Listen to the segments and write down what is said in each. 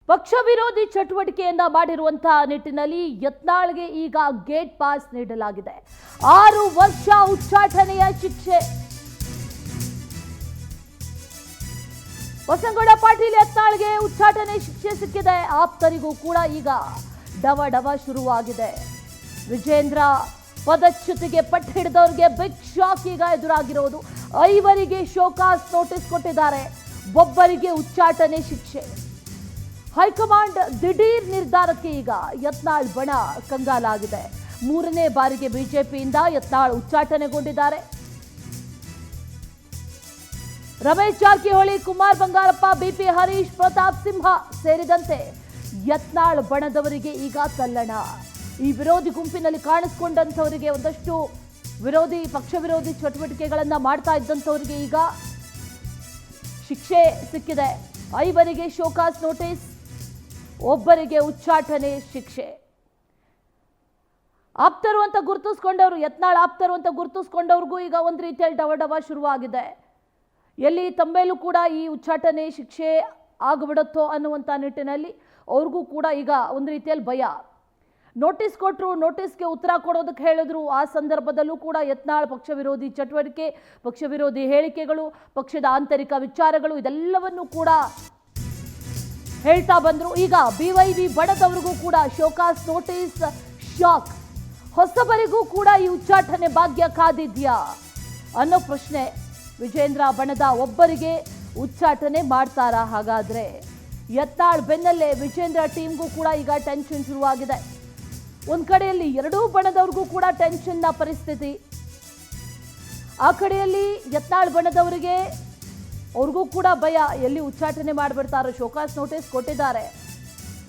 ಪಕ್ಷ ವಿರೋಧಿ ಚಟುವಟಿಕೆಯನ್ನ ಮಾಡಿರುವಂತಹ ನಿಟ್ಟಿನಲ್ಲಿ ಯತ್ನಾಳ್ಗೆ ಈಗ ಗೇಟ್ ಪಾಸ್ ನೀಡಲಾಗಿದೆ. 6 ವರ್ಷ ಉಚ್ಚಾಟನೆಯ ಶಿಕ್ಷೆ. ಬಸನಗೌಡ ಪಾಟೀಲ್ ಯತ್ನಾಳ್ಗೆ ಉಚ್ಚಾಟನೆ ಶಿಕ್ಷೆ ಸಿಕ್ಕಿದೆ. ಆಪ್ತರಿಗೂ ಕೂಡ ಈಗ ಡವ ಶುರುವಾಗಿದೆ. ವಿಜೇಂದ್ರ ಪದಚ್ಯುತಿಗೆ ಪಟ್ಟು ಹಿಡಿದವರಿಗೆ ಬಿಗ್ ಶಾಕ್ ಈಗ ಎದುರಾಗಿರೋದು. 5 ಶೋಕಾಸ್ ನೋಟಿಸ್ ಕೊಟ್ಟಿದ್ದಾರೆ, ಒಬ್ಬರಿಗೆ ಉಚ್ಚಾಟನೆ ಶಿಕ್ಷೆ. ಹೈಕಮಾಂಡ್ ದಿಢೀರ್ ನಿರ್ಧಾರಕ್ಕೆ ಈಗ ಯತ್ನಾಳ್ ಬಣ ಕಂಗಾಲಾಗಿದೆ. 3ನೇ ಬಾರಿಗೆ ಬಿಜೆಪಿಯಿಂದ ಯತ್ನಾಳ್ ಉಚ್ಚಾಟನೆಗೊಂಡಿದ್ದಾರೆ. ರಮೇಶ್ ಜಾರಕಿಹೊಳಿ, ಕುಮಾರ್ ಬಂಗಾರಪ್ಪ, ಬಿಪಿ ಹರೀಶ್, ಪ್ರತಾಪ್ ಸಿಂಹ ಸೇರಿದಂತೆ ಯತ್ನಾಳ್ ಬಣದವರಿಗೆ ಈಗ ತಲ್ಲಣ. ಈ ವಿರೋಧಿ ಗುಂಪಿನಲ್ಲಿ ಕಾಣಿಸಿಕೊಂಡಂತವರಿಗೆ, ಒಂದಷ್ಟು ಪಕ್ಷ ವಿರೋಧಿ ಚಟುವಟಿಕೆಗಳನ್ನ ಮಾಡ್ತಾ ಇದ್ದಂಥವರಿಗೆ ಈಗ ಶಿಕ್ಷೆ ಸಿಕ್ಕಿದೆ. 5 ಶೋಕಾಸ್ ನೋಟಿಸ್, ಒಬ್ಬರಿಗೆ ಉಚ್ಚಾಟನೆ ಶಿಕ್ಷೆ. ಆಪ್ತರು ಅಂತ ಗುರುತಿಸ್ಕೊಂಡವರು, ಯತ್ನಾಳ್ ಆಪ್ತರು ಅಂತ ಗುರುತಿಸ್ಕೊಂಡವ್ರಿಗೂ ಈಗ ಒಂದು ರೀತಿಯಲ್ಲಿ ಡವ ಶುರುವಾಗಿದೆ. ಎಲ್ಲಿ ತಮ್ಮೇಲೂ ಕೂಡ ಈ ಉಚ್ಚಾಟನೆ ಶಿಕ್ಷೆ ಆಗಿಬಿಡುತ್ತೋ ಅನ್ನುವಂಥ ನಿಟ್ಟಿನಲ್ಲಿ ಅವ್ರಿಗೂ ಕೂಡ ಈಗ ಒಂದು ರೀತಿಯಲ್ಲಿ ಭಯ. ನೋಟಿಸ್ ಕೊಟ್ಟರು, ನೋಟಿಸ್ಗೆ ಉತ್ತರ ಕೊಡೋದಕ್ಕೆ ಹೇಳಿದ್ರು. ಆ ಸಂದರ್ಭದಲ್ಲೂ ಕೂಡ ಯತ್ನಾಳ್ ಪಕ್ಷ ವಿರೋಧಿ ಚಟುವಟಿಕೆ, ಪಕ್ಷ ವಿರೋಧಿ ಹೇಳಿಕೆಗಳು, ಪಕ್ಷದ ಆಂತರಿಕ ವಿಚಾರಗಳು ಇದೆಲ್ಲವನ್ನೂ ಕೂಡ ಹೇಳ್ತಾ ಬಂದ್ರು. ಈಗ BYV ಬಣದವರಿಗೂ ಕೂಡ ಶೋಕಾಸ್ ನೋಟಿಸ್, ಶಾಕ್. ಹೊಸಬರಿಗೂ ಕೂಡ ಈ ಉಚ್ಚಾಟನೆ ಭಾಗ್ಯ ಕಾದಿದ್ಯಾ ಅನ್ನೋ ಪ್ರಶ್ನೆ. ವಿಜೇಂದ್ರ ಬಣದ ಒಬ್ಬರಿಗೆ ಉಚ್ಚಾಟನೆ ಮಾಡ್ತಾರಾ? ಹಾಗಾದ್ರೆ ಯತ್ನಾಳ್ ಬೆನ್ನಲ್ಲೇ ವಿಜೇಂದ್ರ ಟೀಮ್ಗೂ ಕೂಡ ಈಗ ಟೆನ್ಷನ್ ಶುರುವಾಗಿದೆ. ಒಂದ್ ಕಡೆಯಲ್ಲಿ ಎರಡೂ ಬಣದವ್ರಿಗೂ ಕೂಡ ಟೆನ್ಷನ್ ನ ಪರಿಸ್ಥಿತಿ. ಆ ಕಡೆಯಲ್ಲಿ ಯತ್ನಾಳ್ ಬಣದವರಿಗೆ ಅವ್ರಿಗೂ ಕೂಡ ಭಯ, ಎಲ್ಲಿ ಉಚ್ಚಾಟನೆ ಮಾಡಿಬಿಡ್ತಾರೋ. ಶೋಕಾಸ್ ನೋಟಿಸ್ ಕೊಟ್ಟಿದ್ದಾರೆ,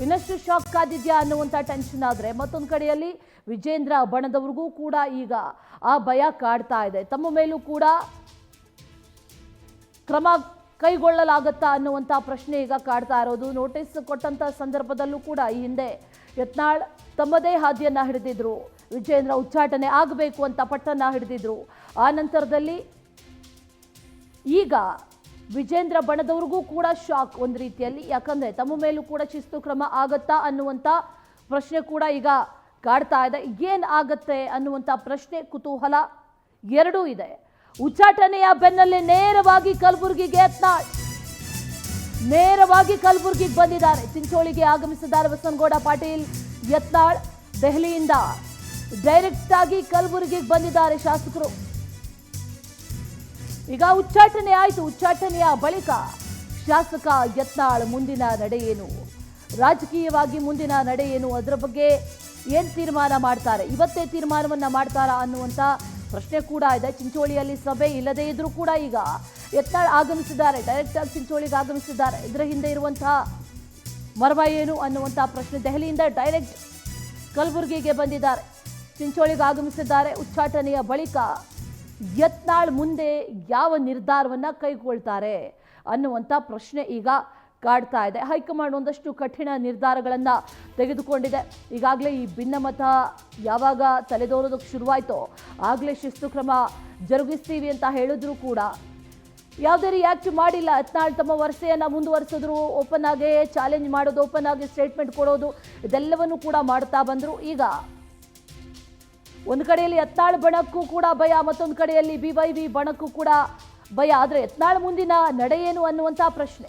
ಇನ್ನಷ್ಟು ಶಾಕ್ ಕಾದಿದ್ಯಾ ಅನ್ನುವಂಥ ಟೆನ್ಷನ್ ಆದರೆ, ಮತ್ತೊಂದು ಕಡೆಯಲ್ಲಿ ವಿಜೇಂದ್ರ ಬಣದವ್ರಿಗೂ ಕೂಡ ಈಗ ಆ ಭಯ ಕಾಡ್ತಾ ಇದೆ. ತಮ್ಮ ಮೇಲೂ ಕೂಡ ಕ್ರಮ ಕೈಗೊಳ್ಳಲಾಗತ್ತಾ ಅನ್ನುವಂಥ ಪ್ರಶ್ನೆ ಈಗ ಕಾಡ್ತಾ ಇರೋದು. ನೋಟಿಸ್ ಕೊಟ್ಟಂತ ಸಂದರ್ಭದಲ್ಲೂ ಕೂಡ ಈ ಹಿಂದೆ ಯತ್ನಾಳ್ ತಮ್ಮದೇ ಹಾದಿಯನ್ನ ಹಿಡಿದಿದ್ರು. ವಿಜೇಂದ್ರ ಉಚ್ಚಾಟನೆ ಆಗಬೇಕು ಅಂತ ಪಟ್ಟನ್ನ ಹಿಡಿದಿದ್ರು. ಆ ನಂತರದಲ್ಲಿ ಈಗ ವಿಜೇಂದ್ರ ಬಣದವ್ರಿಗೂ ಕೂಡ ಶಾಕ್ ಒಂದು ರೀತಿಯಲ್ಲಿ. ಯಾಕಂದ್ರೆ ತಮ್ಮ ಮೇಲೂ ಕೂಡ ಶಿಸ್ತು ಕ್ರಮ ಆಗತ್ತಾ ಅನ್ನುವಂಥ ಪ್ರಶ್ನೆ ಕೂಡ ಈಗ ಕಾಡ್ತಾ ಇದೆ. ಏನ್ ಆಗತ್ತೆ ಅನ್ನುವಂಥ ಪ್ರಶ್ನೆ, ಕುತೂಹಲ ಎರಡೂ ಇದೆ. ಉಚ್ಚಾಟನೆಯ ಬೆನ್ನಲ್ಲೇ ನೇರವಾಗಿ ಕಲಬುರಗಿಗೆ ಯತ್ನಾಳ್ ಕಲಬುರಗಿಗೆ ಬಂದಿದ್ದಾರೆ. ಚಿಂಚೋಳಿಗೆ ಆಗಮಿಸಿದ್ದಾರೆ ಬಸನಗೌಡ ಪಾಟೀಲ್ ಯತ್ನಾಳ್. ದೆಹಲಿಯಿಂದ ಡೈರೆಕ್ಟ್ ಆಗಿ ಕಲಬುರಗಿಗೆ ಬಂದಿದ್ದಾರೆ ಶಾಸಕರು. ಈಗ ಉಚ್ಚಾಟನೆ ಆಯಿತು. ಉಚ್ಚಾಟನೆಯ ಬಳಿಕ ಶಾಸಕ ಯತ್ನಾಳ್ ಮುಂದಿನ ನಡೆ ಏನು, ರಾಜಕೀಯವಾಗಿ ಮುಂದಿನ ನಡೆ ಏನು, ಅದರ ಬಗ್ಗೆ ಏನ್ ತೀರ್ಮಾನ ಮಾಡ್ತಾರೆ, ಇವತ್ತೇ ತೀರ್ಮಾನವನ್ನ ಮಾಡ್ತಾರಾ ಅನ್ನುವಂಥ ಪ್ರಶ್ನೆ ಕೂಡ ಇದೆ. ಚಿಂಚೋಳಿಯಲ್ಲಿ ಸಭೆ ಇಲ್ಲದೇ ಇದ್ರೂ ಕೂಡ ಈಗ ಯತ್ನಾಳ್ ಆಗಮಿಸಿದ್ದಾರೆ, ಡೈರೆಕ್ಟ್ ಆಗಿ ಚಿಂಚೋಳಿಗೆ ಆಗಮಿಸಿದ್ದಾರೆ. ಇದರ ಹಿಂದೆ ಇರುವಂತಹ ಮರ್ಮ ಏನು ಅನ್ನುವಂಥ ಪ್ರಶ್ನೆ. ದೆಹಲಿಯಿಂದ ಡೈರೆಕ್ಟ್ ಕಲಬುರಗಿಗೆ ಬಂದಿದ್ದಾರೆ, ಚಿಂಚೋಳಿಗೆ ಆಗಮಿಸಿದ್ದಾರೆ. ಉಚ್ಚಾಟನೆಯ ಬಳಿಕ ಯತ್ನಾಳ್ ಮುಂದೆ ಯಾವ ನಿರ್ಧಾರವನ್ನ ಕೈಗೊಳ್ತಾರೆ ಅನ್ನುವಂಥ ಪ್ರಶ್ನೆ ಈಗ ಕಾಡ್ತಾ ಇದೆ. ಹೈಕಮಾಂಡ್ ಒಂದಷ್ಟು ಕಠಿಣ ನಿರ್ಧಾರಗಳನ್ನು ತೆಗೆದುಕೊಂಡಿದೆ. ಈಗಾಗಲೇ ಈ ಭಿನ್ನಮತ ಯಾವಾಗ ತಲೆದೋರೋದಕ್ಕೆ ಶುರುವಾಯಿತೋ ಆಗಲೇ ಶಿಸ್ತು ಕ್ರಮ ಜರುಗಿಸ್ತೀವಿ ಅಂತ ಹೇಳಿದ್ರು ಕೂಡ ಯಾವುದೇ ರಿಯಾಕ್ಟ್ ಮಾಡಿಲ್ಲ. ಯತ್ನಾಳ್ ತಮ್ಮ ವರಸೆಯನ್ನು ಮುಂದುವರಿಸಿದ್ರು. ಓಪನ್ ಆಗಿ ಚಾಲೆಂಜ್ ಮಾಡೋದು, ಓಪನ್ ಆಗಿ ಸ್ಟೇಟ್ಮೆಂಟ್ ಕೊಡೋದು, ಇದೆಲ್ಲವನ್ನೂ ಕೂಡ ಮಾಡ್ತಾ ಬಂದರು. ಈಗ ಒಂದು ಕಡೆಯಲ್ಲಿ ಯತ್ನಾಳ್ ಬಣಕ್ಕೂ ಕೂಡ ಭಯ, ಮತ್ತೊಂದು ಕಡೆಯಲ್ಲಿ BYV ಬಣಕ್ಕೂ ಕೂಡ ಭಯ. ಆದರೆ ಯತ್ನಾಳ್ ಮುಂದಿನ ನಡೆ ಏನು ಅನ್ನುವಂಥ ಪ್ರಶ್ನೆ.